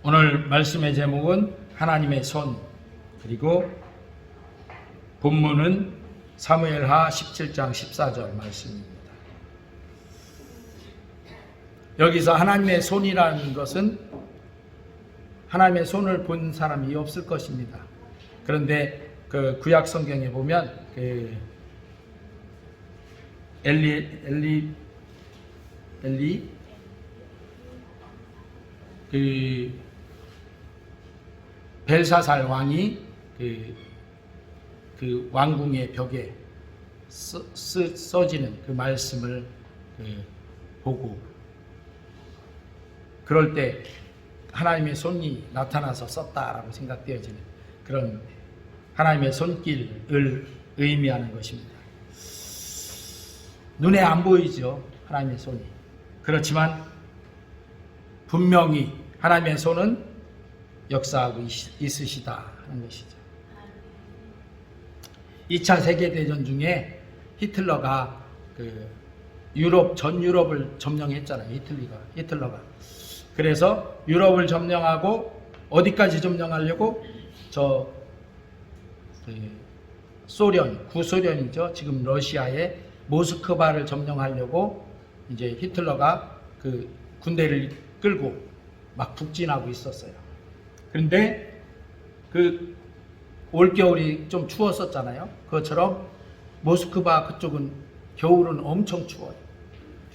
오늘 말씀의 제목은 하나님의 손, 그리고 본문은 사무엘하 17장 14절 말씀입니다. 여기서 하나님의 손이라는 것은 하나님의 손을 본 사람이 없을 것입니다. 그런데 그 구약 성경에 보면 엘리 벨사살 왕이 그 왕궁의 벽에 써지는 그 말씀을 보고 그럴 때 하나님의 손이 나타나서 썼다라고 생각되어지는 그런 하나님의 손길을 의미하는 것입니다. 눈에 안 보이죠, 하나님의 손이. 그렇지만 분명히 하나님의 손은 역사하고 있으시다 하는 것이죠. 2차 세계대전 중에 히틀러가 전 유럽을 점령했잖아요. 히틀러가. 그래서 유럽을 점령하고 어디까지 점령하려고? 소련, 구소련이죠. 지금 러시아의 모스크바를 점령하려고 이제 히틀러가 그 군대를 끌고 막 북진하고 있었어요. 그런데 그 올겨울이 좀 추웠었잖아요. 그것처럼 모스크바 그쪽은 겨울은 엄청 추워요.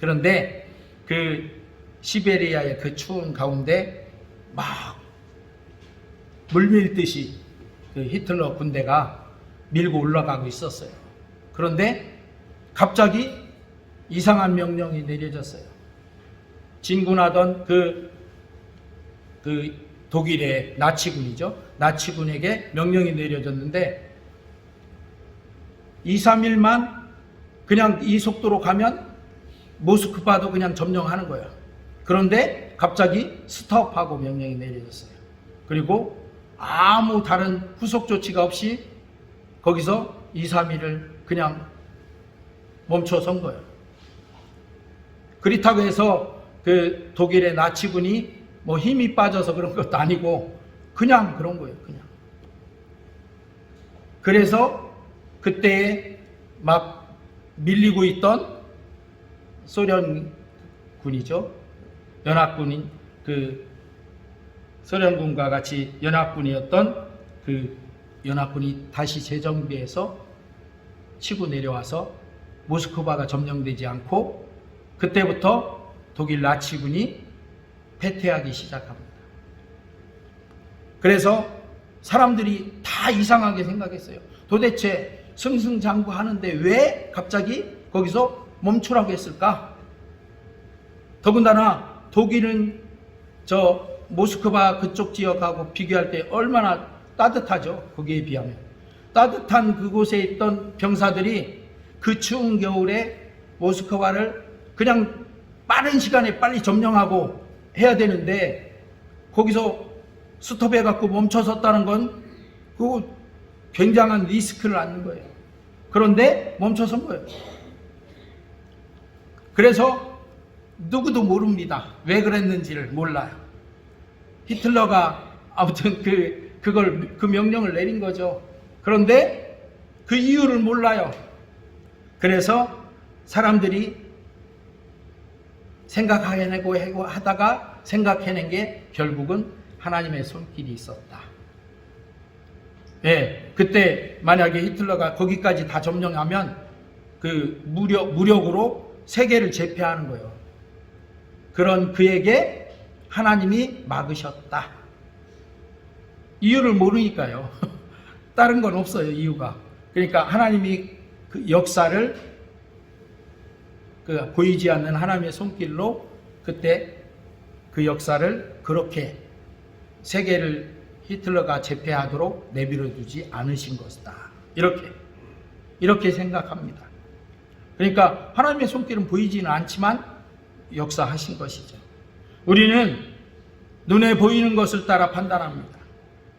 그런데 그 시베리아의 그 추운 가운데 막 물밀듯이 그 히틀러 군대가 밀고 올라가고 있었어요. 그런데 갑자기 이상한 명령이 내려졌어요. 진군하던 그 독일의 나치군이죠. 나치군에게 명령이 내려졌는데 2, 3일만 그냥 이 속도로 가면 모스크바도 그냥 점령하는 거예요. 그런데 갑자기 스톱하고 명령이 내려졌어요. 그리고 아무 다른 후속 조치가 없이 거기서 2, 3일을 그냥 멈춰선 거예요. 그렇다고 해서 그 독일의 나치군이 뭐 힘이 빠져서 그런 것도 아니고 그냥 그런 거예요. 그냥. 그래서 그때에 막 밀리고 있던 소련군이죠. 연합군인 그 소련군과 같이 연합군이었던 그 연합군이 다시 재정비해서 치고 내려와서 모스크바가 점령되지 않고 그때부터 독일 나치군이 패퇴하기 시작합니다. 그래서 사람들이 다 이상하게 생각했어요. 도대체 승승장구하는데 왜 갑자기 거기서 멈추라고 했을까? 더군다나 독일은 저 모스크바 그쪽 지역하고 비교할 때 얼마나 따뜻하죠. 거기에 비하면. 따뜻한 그곳에 있던 병사들이 그 추운 겨울에 모스크바를 그냥 빠른 시간에 빨리 점령하고 해야 되는데 거기서 스톱해갖고 멈춰섰다는 건 그 굉장한 리스크를 안는 거예요. 그런데 멈춰선 거예요. 그래서 누구도 모릅니다. 왜 그랬는지를 몰라요. 히틀러가 아무튼 그 명령을 내린 거죠. 그런데 그 이유를 몰라요. 그래서 사람들이 생각해내고 하다가 생각해낸 게 결국은 하나님의 손길이 있었다. 예, 그때 만약에 히틀러가 거기까지 다 점령하면 그 무력으로 세계를 제패하는 거예요. 그런 그에게 하나님이 막으셨다. 이유를 모르니까요. 다른 건 없어요, 이유가. 그러니까 하나님이 그 역사를 보이지 않는 하나님의 손길로 그때 그 역사를 그렇게 세계를 히틀러가 제패하도록 내버려 두지 않으신 것이다. 이렇게 생각합니다. 그러니까 하나님의 손길은 보이지는 않지만 역사하신 것이죠. 우리는 눈에 보이는 것을 따라 판단합니다.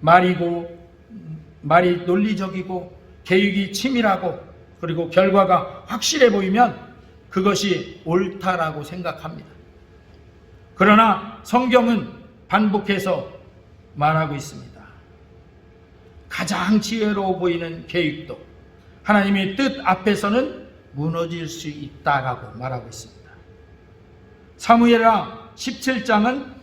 말이 논리적이고 계획이 치밀하고 그리고 결과가 확실해 보이면 그것이 옳다라고 생각합니다. 그러나 성경은 반복해서 말하고 있습니다. 가장 지혜로워 보이는 계획도 하나님의 뜻 앞에서는 무너질 수 있다라고 말하고 있습니다. 사무엘하 17장은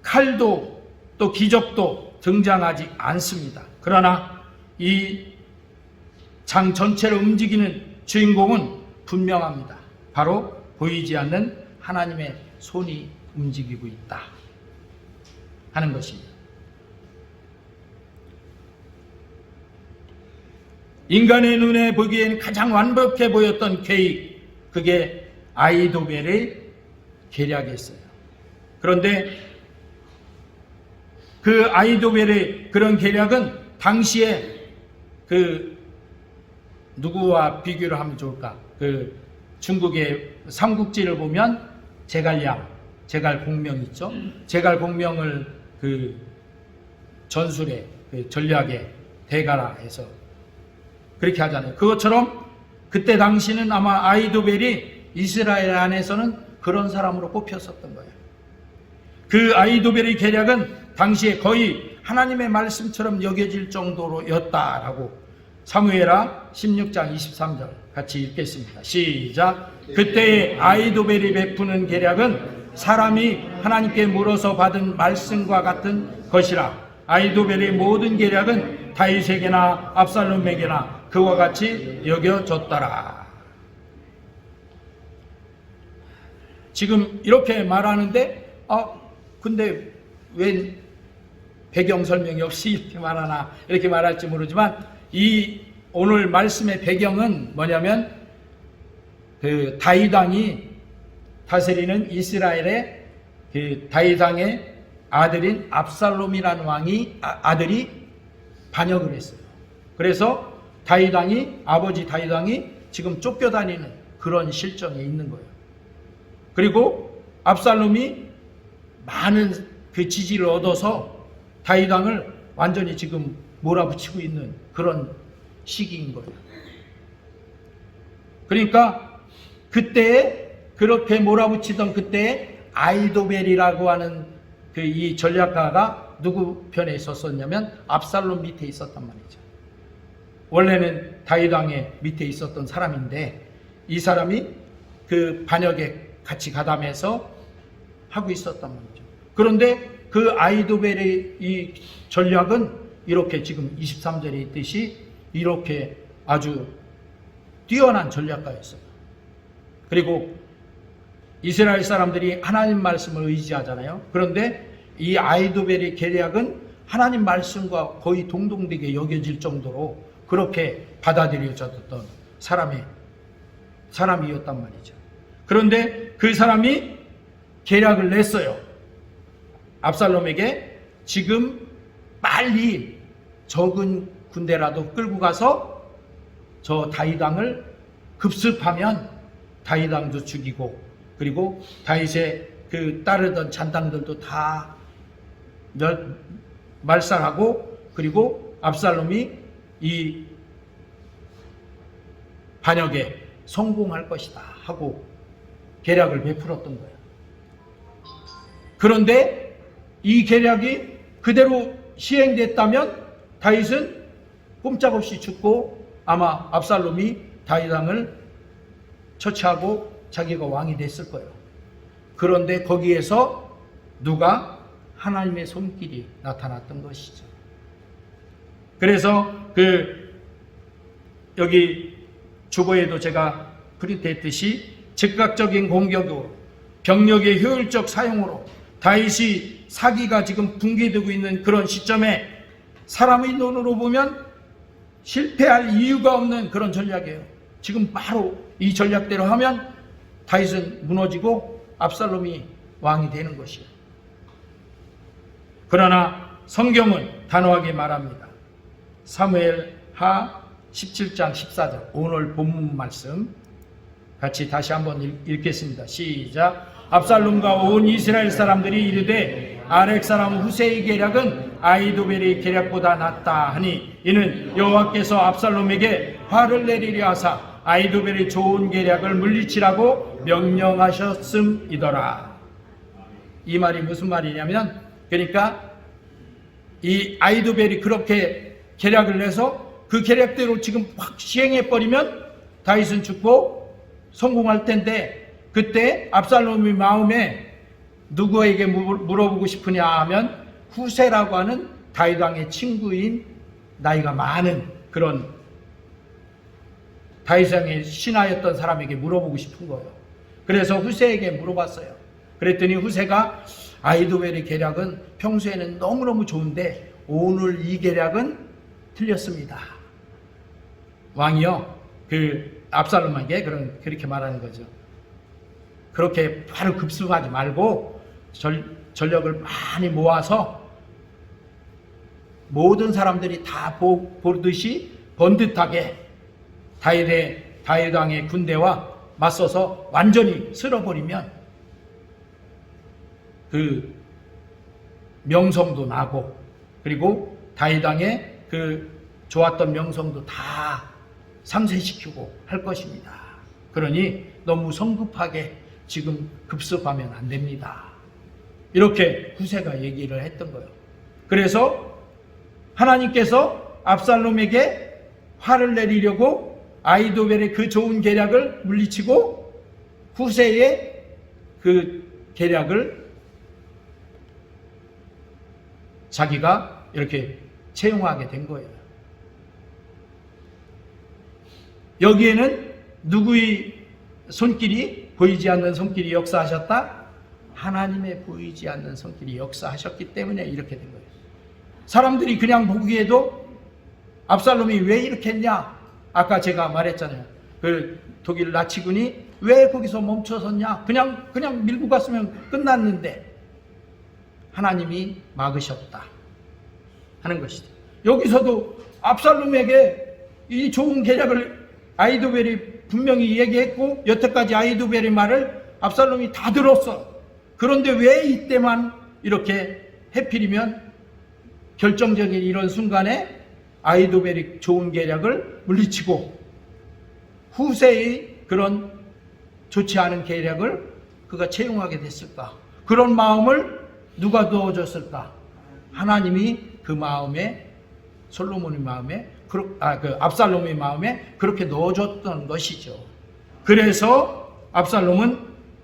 칼도 또 기적도 등장하지 않습니다. 그러나 이 장 전체를 움직이는 주인공은 분명합니다. 바로 보이지 않는 하나님의 손이 움직이고 있다 하는 것입니다. 인간의 눈에 보기엔 가장 완벽해 보였던 계획, 그게 아히도벨의 계략이었어요. 그런데 그 아히도벨의 그런 계략은 당시에 누구와 비교를 하면 좋을까? 중국의 삼국지를 보면 제갈공명 있죠? 제갈공명을 전술에 전략에 대가라 해서 그렇게 하잖아요. 그것처럼 그때 당시는 아마 아히도벨이 이스라엘 안에서는 그런 사람으로 꼽혔었던 거예요. 그 아히도벨의 계략은 당시에 거의 하나님의 말씀처럼 여겨질 정도로였다라고 사무엘하 16장 23절 같이 읽겠습니다. 시작. 그때의 아히도벨이 베푸는 계략은 사람이 하나님께 물어서 받은 말씀과 같은 것이라. 아히도벨의 모든 계략은 다윗에게나 압살롬에게나 그와 같이 여겨졌더라. 지금 이렇게 말하는데 근데 왜 배경 설명이 없이 이렇게 말하나, 이렇게 말할지 모르지만 이 오늘 말씀의 배경은 뭐냐면 다윗 왕이 다스리는 이스라엘의 다윗 왕의 아들인 압살롬이라는 왕이 아들이 반역을 했어요. 그래서 다윗 왕이, 아버지 다윗 왕이 지금 쫓겨다니는 그런 실정에 있는 거예요. 그리고 압살롬이 많은 지지를 얻어서 다윗 왕을 완전히 지금 몰아붙이고 있는 그런 시기인 거예요. 그러니까 그때에 그렇게 몰아붙이던 그때에 아히도벨이라고 하는 이 전략가가 누구 편에 있었었냐면 압살롬 밑에 있었단 말이죠. 원래는 다윗 왕의 밑에 있었던 사람인데 이 사람이 반역에 같이 가담해서 하고 있었단 말이죠. 그런데 그 아히도벨의 이 전략은 이렇게 지금 23절에 있듯이 이렇게 아주 뛰어난 전략가였어요. 그리고 이스라엘 사람들이 하나님 말씀을 의지하잖아요. 그런데 이 아히도벨의 계략은 하나님 말씀과 거의 동등되게 여겨질 정도로 그렇게 받아들여졌던 사람이었단 말이죠. 그런데 그 사람이 계략을 냈어요. 압살롬에게 지금 빨리 적은 군대라도 끌고 가서 저 다윗 왕을 급습하면 다윗 왕도 죽이고 그리고 다윗의 따르던 잔당들도 다 말살하고 그리고 압살롬이 이 반역에 성공할 것이다 하고 계략을 베풀었던 거예요. 그런데 이 계략이 그대로 시행됐다면 다윗은 꼼짝없이 죽고 아마 압살롬이 다윗 왕을 처치하고 자기가 왕이 됐을 거예요. 그런데 거기에서 누가 하나님의 손길이 나타났던 것이죠. 그래서 여기 주보에도 제가 프린트했듯이 즉각적인 공격으로 병력의 효율적 사용으로 다윗이 사기가 지금 붕괴되고 있는 그런 시점에 사람의 눈으로 보면 실패할 이유가 없는 그런 전략이에요. 지금 바로 이 전략대로 하면 다윗은 무너지고 압살롬이 왕이 되는 것이에요. 그러나 성경은 단호하게 말합니다. 사무엘하 17장 14절 오늘 본문 말씀 같이 다시 한번 읽겠습니다. 시작. 압살롬과 온 이스라엘 사람들이 이르되 아렉 사람 후세의 계략은 아히도벨의 계략보다 낫다 하니 이는 여호와께서 압살롬에게 화를 내리려 하사 아히도벨의 좋은 계략을 물리치라고 명령하셨음이더라. 이 말이 무슨 말이냐면 그러니까 이 아히도벨이 그렇게 계략을 내서 그 계략대로 지금 확 시행해버리면 다윗은 죽고 성공할 텐데, 그때 압살롬의 마음에 누구에게 물어보고 싶으냐 하면 후세라고 하는 다윗 왕의 친구인 나이가 많은 그런 다윗 왕의 신하였던 사람에게 물어보고 싶은 거예요. 그래서 후세에게 물어봤어요. 그랬더니 후세가 아히도벨의 계략은 평소에는 너무너무 좋은데 오늘 이 계략은 틀렸습니다. 왕이요, 그 압살롬에게 그렇게 말하는 거죠. 그렇게 바로 급습하지 말고 전력을 많이 모아서 모든 사람들이 다 보듯이 번듯하게 다윗 왕의 군대와 맞서서 완전히 쓸어버리면 그 명성도 나고, 그리고 다윗 왕의 그 좋았던 명성도 다 상쇄시키고 할 것입니다. 그러니 너무 성급하게 지금 급습하면 안 됩니다. 이렇게 후세가 얘기를 했던 거예요. 그래서 하나님께서 압살롬에게 화를 내리려고 아히도벨의 그 좋은 계략을 물리치고 후세의 그 계략을 자기가 이렇게 채용하게 된 거예요. 여기에는 누구의 손길이, 보이지 않는 손길이 역사하셨다? 하나님의 보이지 않는 손길이 역사하셨기 때문에 이렇게 된 거예요. 사람들이 그냥 보기에도 압살롬이 왜 이렇게 했냐? 아까 제가 말했잖아요. 그 독일 나치군이 왜 거기서 멈춰섰냐? 그냥 밀고 갔으면 끝났는데 하나님이 막으셨다 하는 것이죠. 여기서도 압살롬에게 이 좋은 계략을 아히도벨이 분명히 얘기했고, 여태까지 아히도벨의 말을 압살롬이 다 들었어. 그런데 왜 이때만 이렇게 해필이면 결정적인 이런 순간에 아히도벨이 좋은 계략을 물리치고 후세의 그런 좋지 않은 계략을 그가 채용하게 됐을까? 그런 마음을 누가 넣어줬을까? 하나님이 그 마음에, 솔로몬의 마음에, 그 압살롬의 마음에 그렇게 넣어줬던 것이죠. 그래서 압살롬은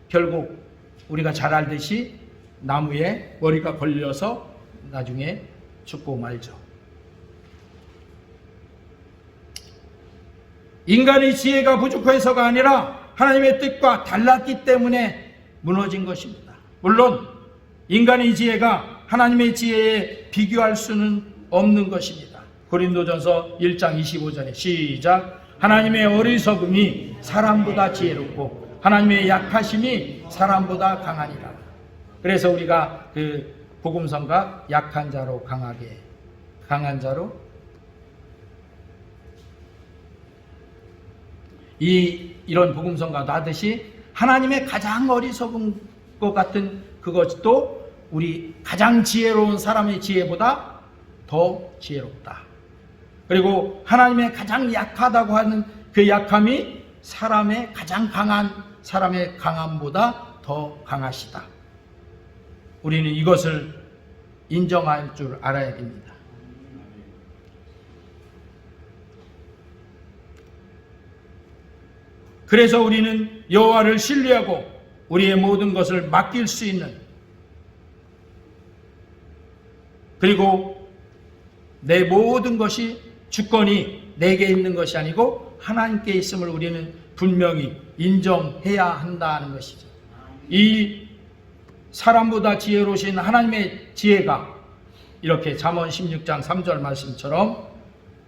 결국 우리가 잘 알듯이 나무에 머리가 걸려서 나중에 죽고 말죠. 인간의 지혜가 부족해서가 아니라 하나님의 뜻과 달랐기 때문에 무너진 것입니다. 물론 인간의 지혜가 하나님의 지혜에 비교할 수는 없는 것입니다. 고린도전서 1장 25절에 시작. 하나님의 어리석음이 사람보다 지혜롭고 하나님의 약하심이 사람보다 강하니라. 그래서 우리가 그 복음성가 약한 자로 강하게, 강한 자로, 이런 복음성가도 하듯이 하나님의 가장 어리석은 것 같은 그것도 우리 가장 지혜로운 사람의 지혜보다 더 지혜롭다. 그리고 하나님의 가장 약하다고 하는 그 약함이 사람의 가장 강한 사람의 강함보다 더 강하시다. 우리는 이것을 인정할 줄 알아야 됩니다. 그래서 우리는 여호와를 신뢰하고 우리의 모든 것을 맡길 수 있는, 그리고 내 모든 것이 주권이 내게 있는 것이 아니고 하나님께 있음을 우리는 분명히 인정해야 한다는 것이죠. 이 사람보다 지혜로우신 하나님의 지혜가 이렇게 잠언 16장 3절 말씀처럼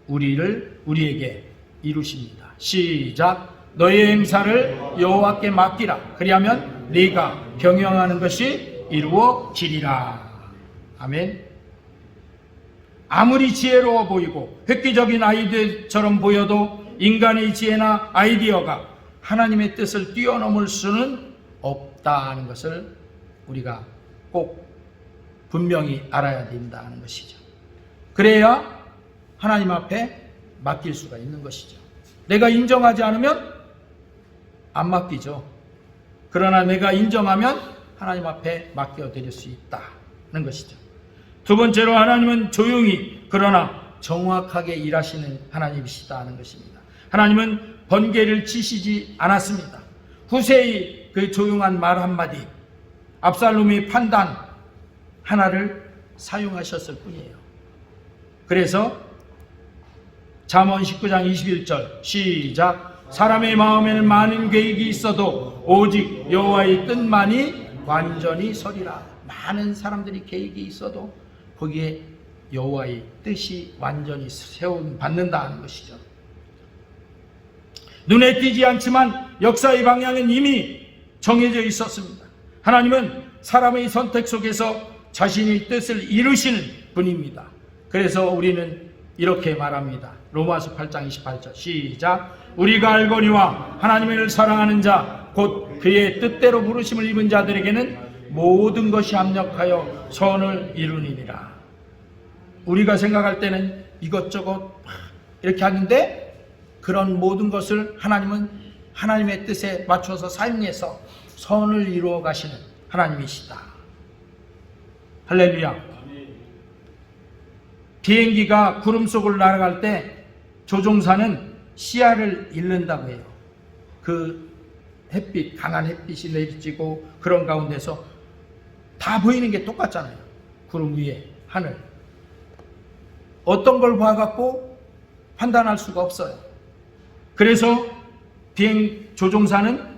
우리에게 이루십니다. 시작. 너의 행사를 여호와께 맡기라. 그리하면 네가 경영하는 것이 이루어지리라. 아멘. 아무리 지혜로워 보이고 획기적인 아이디어처럼 보여도 인간의 지혜나 아이디어가 하나님의 뜻을 뛰어넘을 수는 없다는 것을 우리가 꼭 분명히 알아야 된다는 것이죠. 그래야 하나님 앞에 맡길 수가 있는 것이죠. 내가 인정하지 않으면 안 맡기죠. 그러나 내가 인정하면 하나님 앞에 맡겨드릴 수 있다는 것이죠. 두 번째로 하나님은 조용히 그러나 정확하게 일하시는 하나님이시다 하는 것입니다. 하나님은 번개를 치시지 않았습니다. 후세의 그 조용한 말 한마디, 압살롬의 판단 하나를 사용하셨을 뿐이에요. 그래서 잠언 19장 21절 시작. 사람의 마음에는 많은 계획이 있어도 오직 여호와의 뜻만이 완전히 서리라. 많은 사람들이 계획이 있어도 거기에 여호와의 뜻이 완전히 세움 받는다 하는 것이죠. 눈에 띄지 않지만 역사의 방향은 이미 정해져 있었습니다. 하나님은 사람의 선택 속에서 자신의 뜻을 이루시는 분입니다. 그래서 우리는 이렇게 말합니다. 로마서 8장 28절 시작. 우리가 알거니와 하나님을 사랑하는 자 곧 그의 뜻대로 부르심을 입은 자들에게는 모든 것이 합력하여 선을 이루니라. 우리가 생각할 때는 이것저것 이렇게 하는데 그런 모든 것을 하나님은 하나님의 뜻에 맞춰서 사용해서 선을 이루어 가시는 하나님이시다. 할렐루야. 비행기가 구름 속을 날아갈 때 조종사는 시야를 잃는다고 해요. 그 햇빛, 강한 햇빛이 내리쬐고 그런 가운데서 다 보이는 게 똑같잖아요. 구름 위에 하늘. 어떤 걸 봐갖고 판단할 수가 없어요. 그래서 비행 조종사는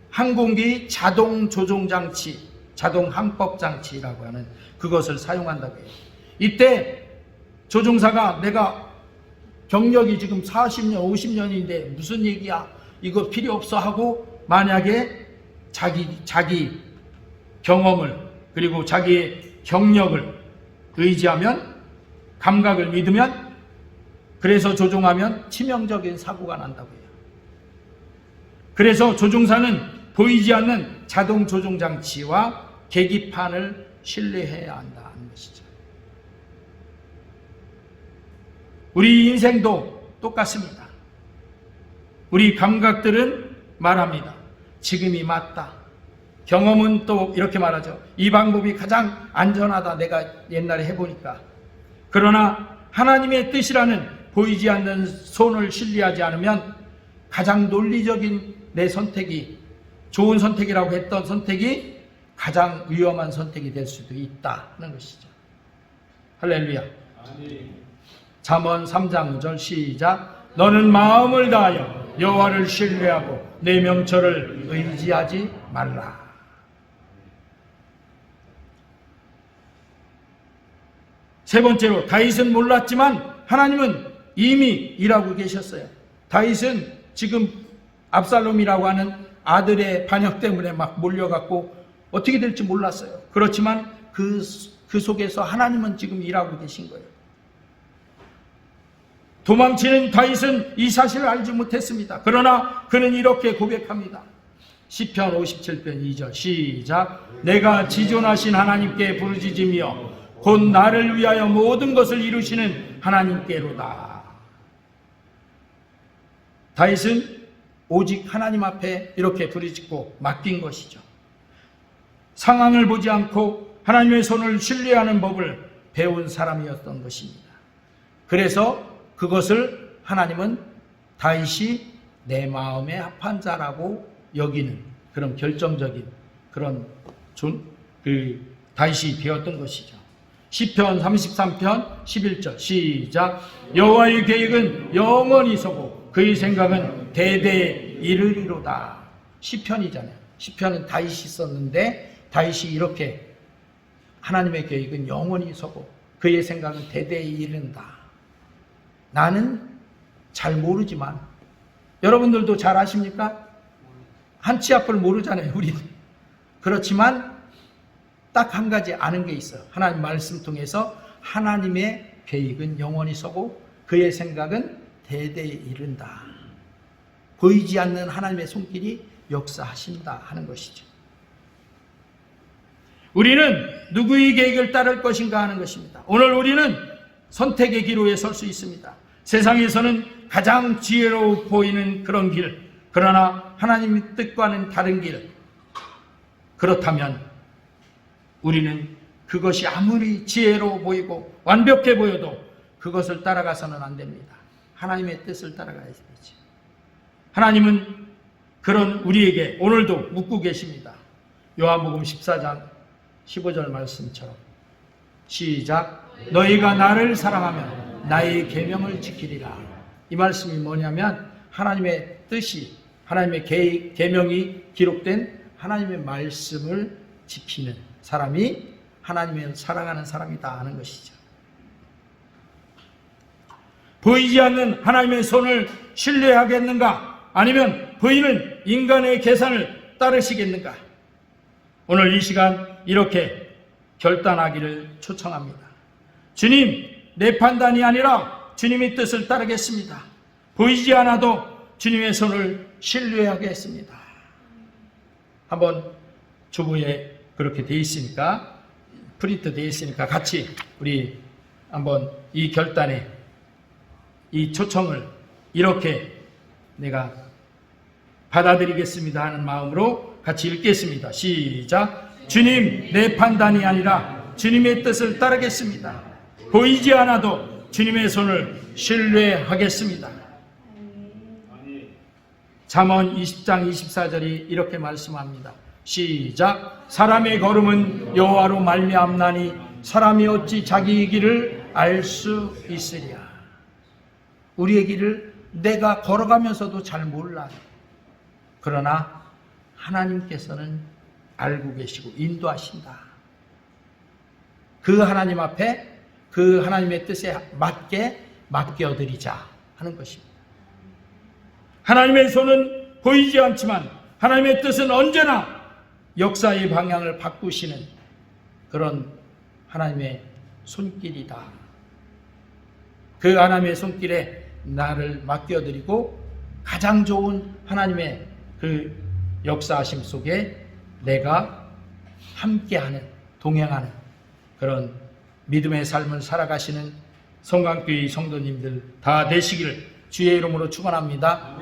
항공기의 자동 조종장치, 자동 항법장치라고 하는 그것을 사용한다고 해요. 이때 조종사가 내가 경력이 지금 40년, 50년인데 무슨 얘기야? 이거 필요 없어 하고 만약에 자기 경험을 그리고 자기의 경력을 의지하면 감각을 믿으면 그래서 조종하면 치명적인 사고가 난다고 해요. 그래서 조종사는 보이지 않는 자동 조종 장치와 계기판을 신뢰해야 한다는 것이죠. 우리 인생도 똑같습니다. 우리 감각들은 말합니다. 지금이 맞다. 경험은 또 이렇게 말하죠. 이 방법이 가장 안전하다. 내가 옛날에 해보니까. 그러나 하나님의 뜻이라는 보이지 않는 손을 신뢰하지 않으면 가장 논리적인 내 선택이 좋은 선택이라고 했던 선택이 가장 위험한 선택이 될 수도 있다는 것이죠. 할렐루야. 잠언 3장 5절 시작. 너는 마음을 다하여 여호와를 신뢰하고 내 명철을 의지하지 말라. 세 번째로 다윗은 몰랐지만 하나님은 이미 일하고 계셨어요. 다윗은 지금 압살롬이라고 하는 아들의 반역 때문에 막 몰려갖고 어떻게 될지 몰랐어요. 그렇지만 그 속에서 하나님은 지금 일하고 계신 거예요. 도망치는 다윗은 이 사실을 알지 못했습니다. 그러나 그는 이렇게 고백합니다. 시편 57편 2절 시작. 내가 지존하신 하나님께 부르짖으며 곧 나를 위하여 모든 것을 이루시는 하나님께로다. 다윗은 오직 하나님 앞에 이렇게 부르짖고 맡긴 것이죠. 상황을 보지 않고 하나님의 손을 신뢰하는 법을 배운 사람이었던 것입니다. 그래서 그것을 하나님은 다윗이 내 마음에 합한 자라고 여기는 그런 결정적인 그런 다윗이 되었던 것이죠. 시편 33편 11절 시작. 여호와의 계획은 영원히 서고 그의 생각은 대대에 이르리로다. 시편이잖아요. 시편은 다윗이 썼는데 다윗이 이렇게 하나님의 계획은 영원히 서고 그의 생각은 대대에 이른다. 나는 잘 모르지만 여러분들도 잘 아십니까? 한치 앞을 모르잖아요. 우리는. 그렇지만 딱 한 가지 아는 게 있어요. 하나님 말씀 통해서 하나님의 계획은 영원히 서고 그의 생각은 대대에 이른다. 보이지 않는 하나님의 손길이 역사하신다 하는 것이죠. 우리는 누구의 계획을 따를 것인가 하는 것입니다. 오늘 우리는 선택의 기로에 설 수 있습니다. 세상에서는 가장 지혜로워 보이는 그런 길, 그러나 하나님의 뜻과는 다른 길. 그렇다면 우리는 그것이 아무리 지혜로워 보이고 완벽해 보여도 그것을 따라가서는 안 됩니다. 하나님의 뜻을 따라가야 되지. 하나님은 그런 우리에게 오늘도 묻고 계십니다. 요한복음 14장 15절 말씀처럼 시작. 너희가 나를 사랑하면 나의 계명을 지키리라. 이 말씀이 뭐냐면 하나님의 뜻이, 하나님의 계명이 기록된 하나님의 말씀을 지키는 사람이 하나님을 사랑하는 사람이다 하는 것이죠. 보이지 않는 하나님의 손을 신뢰하겠는가? 아니면 보이는 인간의 계산을 따르시겠는가? 오늘 이 시간 이렇게 결단하기를 초청합니다. 주님, 내 판단이 아니라 주님의 뜻을 따르겠습니다. 보이지 않아도 주님의 손을 신뢰하겠습니다. 한번 주보에 그렇게 되어 있으니까, 프린트 되어 있으니까 같이 우리 한번 이 결단에 이 초청을 이렇게 내가 받아들이겠습니다 하는 마음으로 같이 읽겠습니다. 시작. 주님, 내 판단이 아니라 주님의 뜻을 따르겠습니다. 보이지 않아도 주님의 손을 신뢰하겠습니다. 잠언 20장 24절이 이렇게 말씀합니다. 시작. 사람의 걸음은 여호와로 말미암나니 사람이 어찌 자기의 길을 알 수 있으랴. 우리의 길을 내가 걸어가면서도 잘 몰라요. 그러나 하나님께서는 알고 계시고 인도하신다. 그 하나님 앞에 그 하나님의 뜻에 맞게 맡겨드리자 하는 것입니다. 하나님의 손은 보이지 않지만 하나님의 뜻은 언제나 역사의 방향을 바꾸시는 그런 하나님의 손길이다. 그 하나님의 손길에 나를 맡겨드리고 가장 좋은 하나님의 그 역사하심 속에 내가 함께하는, 동행하는 그런 믿음의 삶을 살아가시는 성강교회 성도님들 다 되시기를 주의 이름으로 축원합니다.